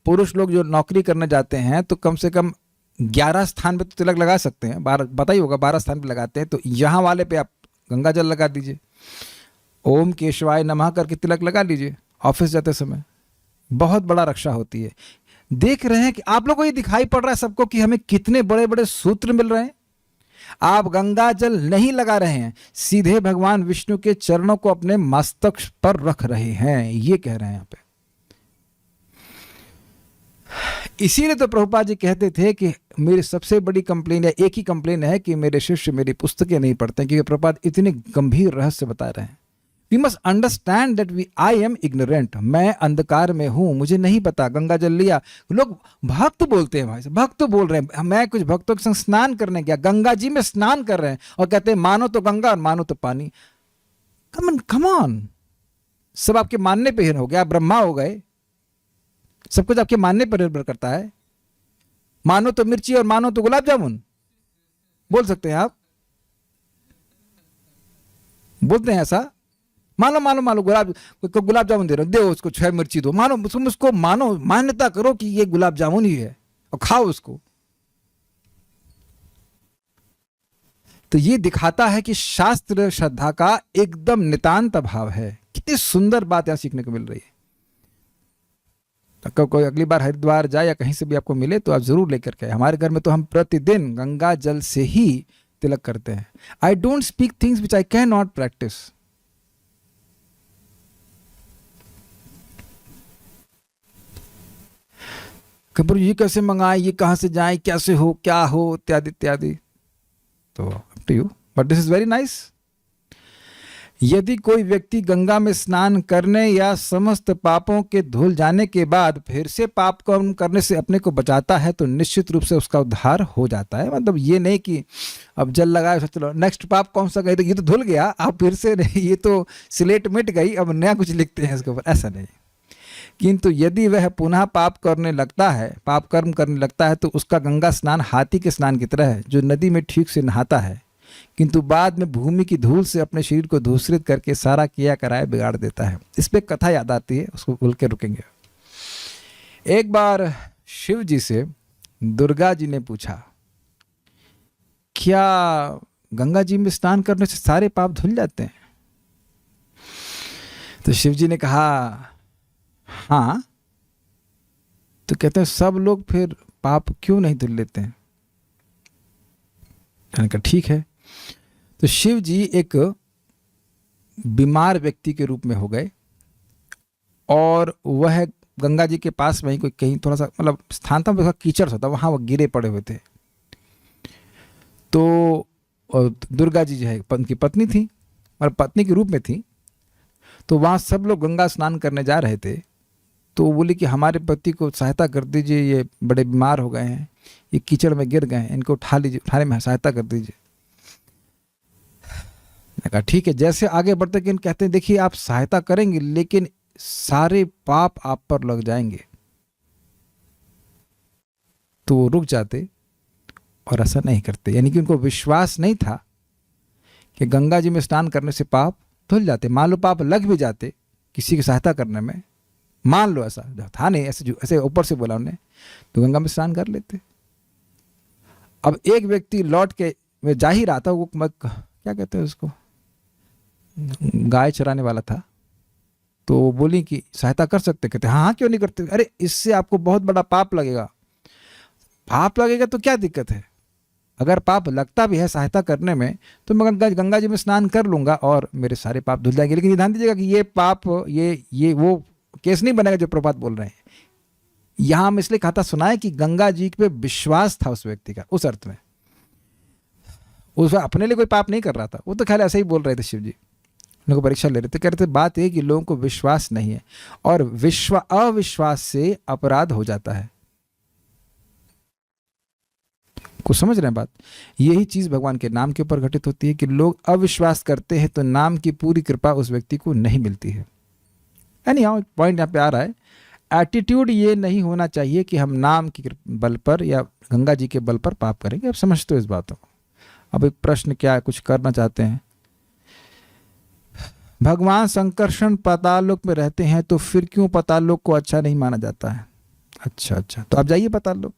A: पुरुष लोग जो नौकरी करने जाते हैं तो कम से कम 11 स्थान पे तो तिलक लगा सकते हैं। 12 पता ही होगा 12 स्थान पे लगाते हैं, तो यहाँ वाले पे आप गंगा जल लगा दीजिए, ओम केशवाय नमः करके तिलक लगा लीजिए ऑफिस जाते समय, बहुत बड़ा रक्षा होती है। देख रहे हैं कि आप लोगों को ये दिखाई पड़ रहा है सबको कि हमें कितने बड़े बड़े सूत्र मिल रहे हैं। आप गंगा जल नहीं लगा रहे हैं, सीधे भगवान विष्णु के चरणों को अपने मस्तक पर रख रहे हैं, ये कह रहे हैं यहाँ पे। इसीलिए तो प्रभुपाद जी कहते थे कि मेरी सबसे बड़ी कंप्लेन या एक ही कंप्लेन है कि मेरे शिष्य मेरी पुस्तकें नहीं पढ़ते हैं, क्योंकि प्रभुपाद इतने गंभीर रहस्य बता रहे हैं। We must understand that I am ignorant, मैं अंधकार में हूं, मुझे नहीं पता। गंगा जल लिया, लोग भक्त बोलते हैं, भाई भक्त बोल रहे हैं। मैं कुछ भक्तों के संग स्नान करने गया, गंगा जी में स्नान कर रहे हैं और कहते हैं मानो तो गंगा और मानो तो पानी। कम ऑन, सब आपके मानने पे हो गया, आप ब्रह्मा हो गए, सब कुछ आपके मानने पर निर्भर करता है। मानो तो मिर्ची और मानो तो गुलाब जामुन, बोल सकते हैं आप, बोलते हैं ऐसा। मानो गुलाब जामुन दे रहे हो, दो उसको 6 मिर्ची दो, मानो तुम उसको मानो, मान्यता करो कि ये गुलाब जामुन ही है और खाओ उसको। तो ये दिखाता है कि शास्त्र श्रद्धा का एकदम नितांत अभाव है। कितनी सुंदर बात यहां सीखने को मिल रही है। तो कोई अगली बार हरिद्वार जाए या कहीं से भी आपको मिले तो आप जरूर लेकर के। हमारे घर में तो हम प्रतिदिन गंगा जल से ही तिलक करते हैं। I don't speak things which I can not practice. खबर ये कैसे मंगाए, ये कहां से जाए, कैसे हो, क्या हो, इत्यादि इत्यादि। तो up to you, but this is very nice. यदि कोई व्यक्ति गंगा में स्नान करने या समस्त पापों के धुल जाने के बाद फिर से पाप कर्म करने से अपने को बचाता है तो निश्चित रूप से उसका उद्धार हो जाता है। मतलब ये नहीं कि अब जल लगाए चलो नेक्स्ट पाप कौन सा गए, तो ये तो धुल गया, अब फिर से नहीं, ये तो स्लेट मिट गई, अब नया कुछ लिखते हैं इसके ऊपर, ऐसा नहीं। किंतु यदि वह पुनः पाप कर्म करने लगता है तो उसका गंगा स्नान हाथी के स्नान की तरह है, जो नदी में ठीक से नहाता है किंतु बाद में भूमि की धूल से अपने शरीर को दूषित करके सारा किया कराया बिगाड़ देता है। इस पे कथा याद आती है, उसको बोल के रुकेंगे। एक बार शिव जी से दुर्गा जी ने पूछा, क्या गंगा जी में स्नान करने से सारे पाप धुल जाते हैं? तो शिव जी ने कहा हाँ। तो कहते हैं सब लोग फिर पाप क्यों नहीं धुल लेते हैं? मैंने कहा ठीक है। तो शिव जी एक बीमार व्यक्ति के रूप में हो गए और वह गंगा जी के पास में ही कोई कहीं थोड़ा सा मतलब स्थान था, वहाँ कीचड़ होता, वहाँ वो गिरे पड़े हुए थे। तो और दुर्गा जी जो है उनकी पत्नी थी और पत्नी के रूप में थी। तो वहाँ सब लोग गंगा स्नान करने जा रहे थे। तो वो बोली कि हमारे पति को सहायता कर दीजिए, ये बड़े बीमार हो गए हैं, ये कीचड़ में गिर गए हैं, इनको उठा लीजिए, उठाने में सहायता कर दीजिए। मैंने कहा ठीक है। जैसे आगे बढ़ते कि कहते हैं देखिए आप सहायता करेंगे लेकिन सारे पाप आप पर लग जाएंगे। तो वो रुक जाते और ऐसा नहीं करते, यानी कि उनको विश्वास नहीं था कि गंगा जी में स्नान करने से पाप धुल जाते। मान लो पाप लग भी जाते किसी की सहायता करने में, मान लो ऐसा था नहीं, ऐसे ऊपर से बोला उन्हें, तो गंगा में स्नान कर लेते। अब एक व्यक्ति लौट के वे जा ही रहा था, वो क्या कहते हैं उसको, गाय चराने वाला था। तो वो बोली कि सहायता कर सकते? कहते हाँ हाँ क्यों नहीं करते। अरे इससे आपको बहुत बड़ा पाप लगेगा। पाप लगेगा तो क्या दिक्कत है, अगर पाप लगता भी है सहायता करने में तो मैं गंगा जी में स्नान कर लूंगा और मेरे सारे पाप धुल जाएंगे। लेकिन ध्यान दीजिएगा कि ये पाप ये वो केस नहीं बनेगा जो प्रभात बोल रहे हैं। यहां हम इसलिए कहा सुना है कि गंगा जी पे विश्वास था उस व्यक्ति का, उस अर्थ में उस अपने लिए कोई पाप नहीं कर रहा था, वो तो ख्याल ऐसे ही बोल रहे थे शिव जी, उनको परीक्षा ले रहे थे। कह रहे थे बात यह कि लोगों को विश्वास नहीं है और अविश्वास से अपराध हो जाता है। कुछ समझ रहे हैं बात? यही चीज भगवान के नाम के ऊपर घटित होती है कि लोग अविश्वास करते हैं तो नाम की पूरी कृपा उस व्यक्ति को नहीं मिलती है। यानी पॉइंट यहाँ पे आ रहा है, एटीट्यूड ये नहीं होना चाहिए कि हम नाम के बल पर या गंगा जी के बल पर पाप करेंगे। अब समझते हो इस बातों को? अब एक प्रश्न क्या है, कुछ करना चाहते हैं? भगवान संकर्षण पाताल लोक में रहते हैं तो फिर क्यों पाताल लोक को अच्छा नहीं माना जाता है? अच्छा, तो आप जाइए पाताल लोक।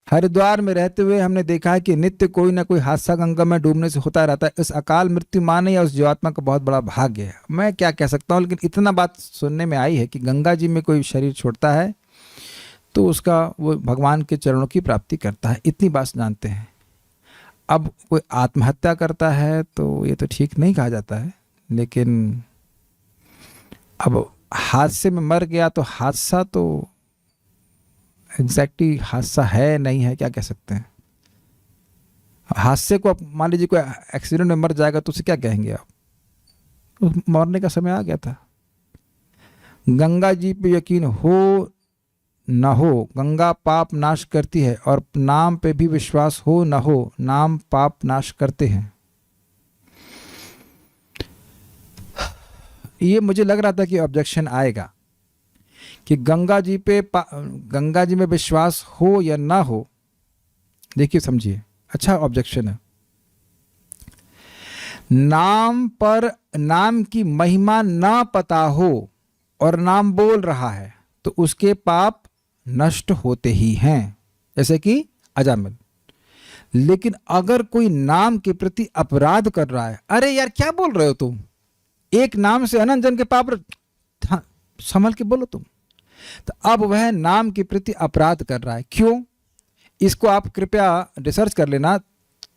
A: हरिद्वार में रहते हुए हमने देखा है कि नित्य कोई ना कोई हादसा गंगा में डूबने से होता रहता है। इस अकाल मृत्यु माने या उस जीवात्मा का बहुत बड़ा भाग्य है। मैं क्या कह सकता हूँ, लेकिन इतना बात सुनने में आई है कि गंगा जी में कोई शरीर छोड़ता है तो उसका वो भगवान के चरणों की प्राप्ति करता है, इतनी बात जानते हैं। अब कोई आत्महत्या करता है तो ये तो ठीक नहीं कहा जाता है, लेकिन अब हादसे में मर गया तो हादसा तो एग्जैक्टली हादसा है नहीं है, क्या कह सकते हैं? हादसे को मान लीजिए कोई एक्सीडेंट में मर जाएगा तो उसे क्या कहेंगे आप? मरने का समय आ गया था। गंगा जी पे यकीन हो न हो, गंगा पाप नाश करती है, और नाम पे भी विश्वास हो न हो, नाम पाप नाश करते हैं। ये मुझे लग रहा था कि ऑब्जेक्शन आएगा कि गंगा जी में विश्वास हो या ना हो। देखिए समझिए, अच्छा ऑब्जेक्शन है। नाम पर नाम की महिमा ना पता हो और नाम बोल रहा है तो उसके पाप नष्ट होते ही हैं, जैसे कि अजामिल। लेकिन अगर कोई नाम के प्रति अपराध कर रहा है, अरे यार क्या बोल रहे हो तुम, एक नाम से अनंत जन के पाप, संभल के बोलो तुम। तो अब वह नाम के प्रति अपराध कर रहा है। क्यों? इसको आप कृपया रिसर्च कर लेना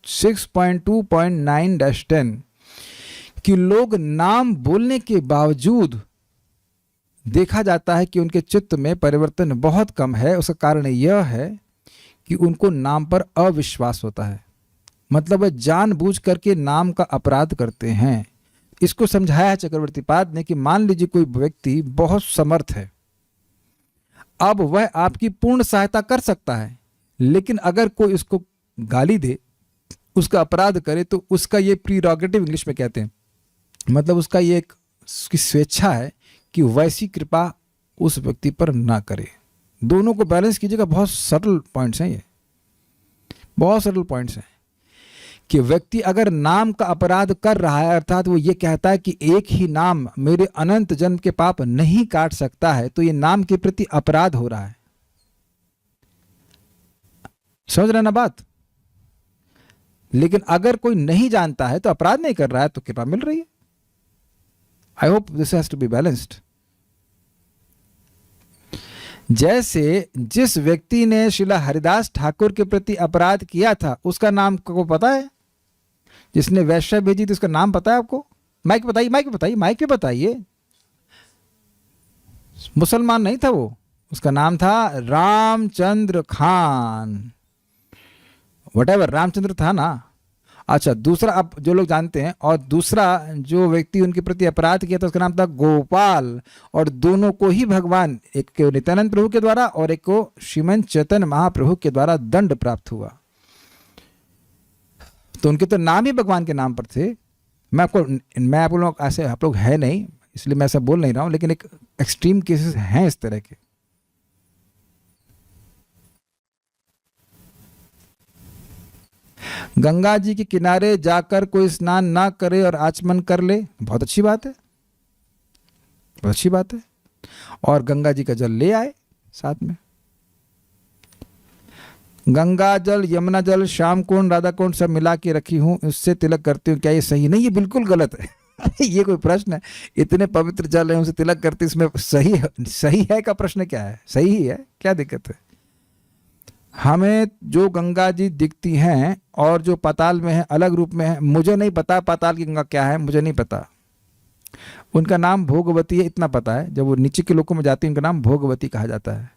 A: 6.2.9-10 कि लोग नाम बोलने के बावजूद देखा जाता है कि उनके चित्त में परिवर्तन बहुत कम है। उसका कारण यह है कि उनको नाम पर अविश्वास होता है, मतलब वह जानबूझ करके नाम का अपराध करते हैं। इसको समझाया है चक्रवर्ती पाद ने कि मान लीजिए कोई व्यक्ति बहुत समर्थ है, अब वह आपकी पूर्ण सहायता कर सकता है, लेकिन अगर कोई उसको गाली दे, उसका अपराध करे, तो उसका ये प्रीरोगेटिव इंग्लिश में कहते हैं, मतलब उसका ये एक उसकी स्वेच्छा है कि वैसी कृपा उस व्यक्ति पर ना करे। दोनों को बैलेंस कीजिएगा। बहुत सरल पॉइंट्स हैं ये, बहुत सरल पॉइंट्स हैं कि व्यक्ति अगर नाम का अपराध कर रहा है, अर्थात वो ये कहता है कि एक ही नाम मेरे अनंत जन्म के पाप नहीं काट सकता है, तो ये नाम के प्रति अपराध हो रहा है। समझ रहे ना बात? लेकिन अगर कोई नहीं जानता है तो अपराध नहीं कर रहा है तो कृपा मिल रही है. I hope this has to be balanced. जैसे जिस व्यक्ति ने श्रीला हरिदास ठाकुर के प्रति अपराध किया था उसका नाम को पता है? जिसने वैश्या भेजी थी उसका नाम पता है आपको? माइक बताइए, माइक बताइए, माइक पे बताइए. मुसलमान नहीं था वो, उसका नाम था रामचंद्र खान. व्हाटएवर, रामचंद्र था ना. अच्छा, दूसरा अब जो लोग जानते हैं, और दूसरा जो व्यक्ति उनके प्रति अपराध किया था उसका नाम था गोपाल. और दोनों को ही भगवान, एक को नित्यानंद प्रभु के द्वारा और एक को श्रीमंत चैतन्य महाप्रभु के द्वारा दंड प्राप्त हुआ. तो उनके तो नाम ही भगवान के नाम पर थे. मैं आप लोग ऐसे, आप लोग है नहीं इसलिए मैं ऐसा बोल नहीं रहा हूं, लेकिन एक एक्सट्रीम केसेस हैं इस तरह के. गंगा जी के किनारे जाकर कोई स्नान ना करे और आचमन कर ले, बहुत अच्छी बात है, बहुत अच्छी बात है. और गंगा जी का जल ले आए साथ में. गंगा जल, यमुना जल, श्याम कुंड, राधा कुंड सब मिला के रखी हूँ, उससे तिलक करती हूँ, क्या ये सही नहीं? ये बिल्कुल गलत है. ये कोई प्रश्न है? इतने पवित्र जल है उनसे तिलक करती, इसमें सही है का प्रश्न क्या है? सही ही है, क्या दिक्कत है? हमें जो गंगा जी दिखती हैं और जो पाताल में है अलग रूप में है. मुझे नहीं पता पाताल की गंगा क्या है, मुझे नहीं पता. उनका नाम भोगवती है इतना पता है. जब वो नीचे के लोगों में जाती है उनका नाम भोगवती कहा जाता है.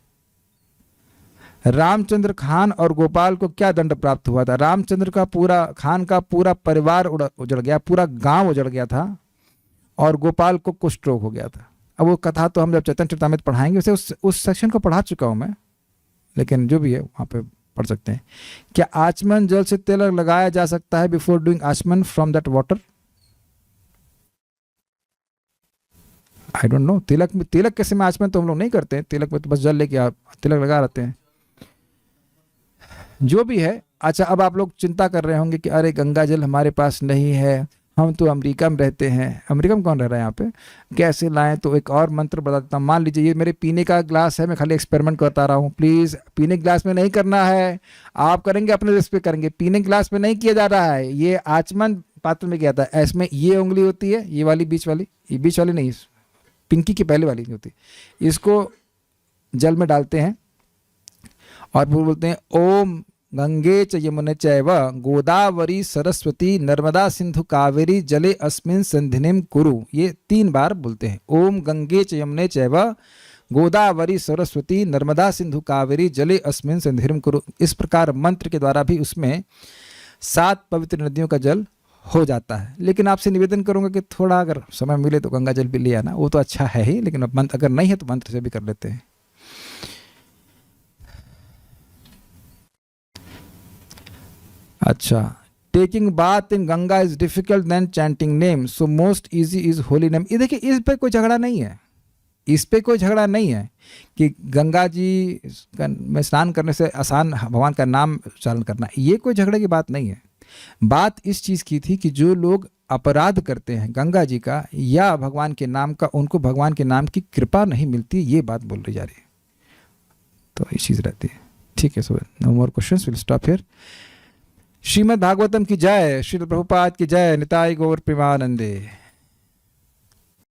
A: रामचंद्र खान और गोपाल को क्या दंड प्राप्त हुआ था? रामचंद्र का पूरा, खान का पूरा परिवार उजड़ गया, पूरा गांव उजड़ गया था, और गोपाल को कुष्ठ रोग हो गया था. अब वो कथा तो हम जब चैतन्य चरितामृत पढ़ाएंगे उसे उस सेक्शन को पढ़ा चुका हूं मैं, लेकिन जो भी है वहाँ पे पढ़ सकते हैं. क्या आचमन जल से तिलक लगाया जा सकता है before doing achaman from that water? I don't know. तिलक कैसे में आचमन तो हम लोग नहीं करते हैं. तिलक में तो बस जल लेके तिलक लगा रहते हैं. जो भी है. अच्छा, अब आप लोग चिंता कर रहे होंगे कि अरे गंगा जल हमारे पास नहीं है, हम तो अमेरिका में रहते हैं. अमेरिका में कौन रह रहा है यहाँ पे? कैसे लाएं? तो एक और मंत्र बता देता हूँ. मान लीजिए ये मेरे पीने का ग्लास है, मैं खाली एक्सपेरिमेंट करता रहा हूँ. प्लीज़ पीने ग्लास में नहीं करना है. आप करेंगे अपने रिस्क पे करेंगे. पीने ग्लास में नहीं किया जा रहा है, ये आचमन पात्र में किया था. इसमें ये उंगली होती है, ये वाली बीच वाली, ये बीच वाली नहीं, पिंकी की पहले वाली होती, इसको जल में डालते हैं और फिर बोलते हैं ओम गंगे च यमुने चैव गोदावरी सरस्वती नर्मदा सिंधु कावेरी जले अस्मिन् सन्धिनिं कुरु. ये 3 बार बोलते हैं. ओम गंगे च यमुने चैव गोदावरी सरस्वती नर्मदा सिंधु कावेरी जले अस्मिन् सन्धिनिं कुरु. इस प्रकार मंत्र के द्वारा भी उसमें 7 पवित्र नदियों का जल हो जाता है. लेकिन आपसे निवेदन करूंगा कि थोड़ा अगर समय मिले तो गंगा जल भी ले आना, वो तो अच्छा है ही, लेकिन अब मंत्र अगर नहीं है तो मंत्र से भी कर लेते हैं. अच्छा, taking bath in Ganga is difficult then chanting name, so most easy is holy name. ये देखिए, इस पे कोई झगड़ा नहीं है, इस पे कोई झगड़ा नहीं है कि गंगा जी में स्नान करने से आसान भगवान का नाम उच्चारण करना, ये कोई झगड़े की बात नहीं है. बात इस चीज़ की थी कि जो लोग अपराध करते हैं गंगा जी का या भगवान के नाम का, उनको भगवान के नाम की कृपा नहीं मिलती, ये बात बोल रही जा रही है. तो ये चीज़ रहती है. ठीक है, so no more questions, will stop here. Srimad Bhagavatam की जय, श्रील प्रभुपाद की जय, निताई गौर प्रेमानंदे.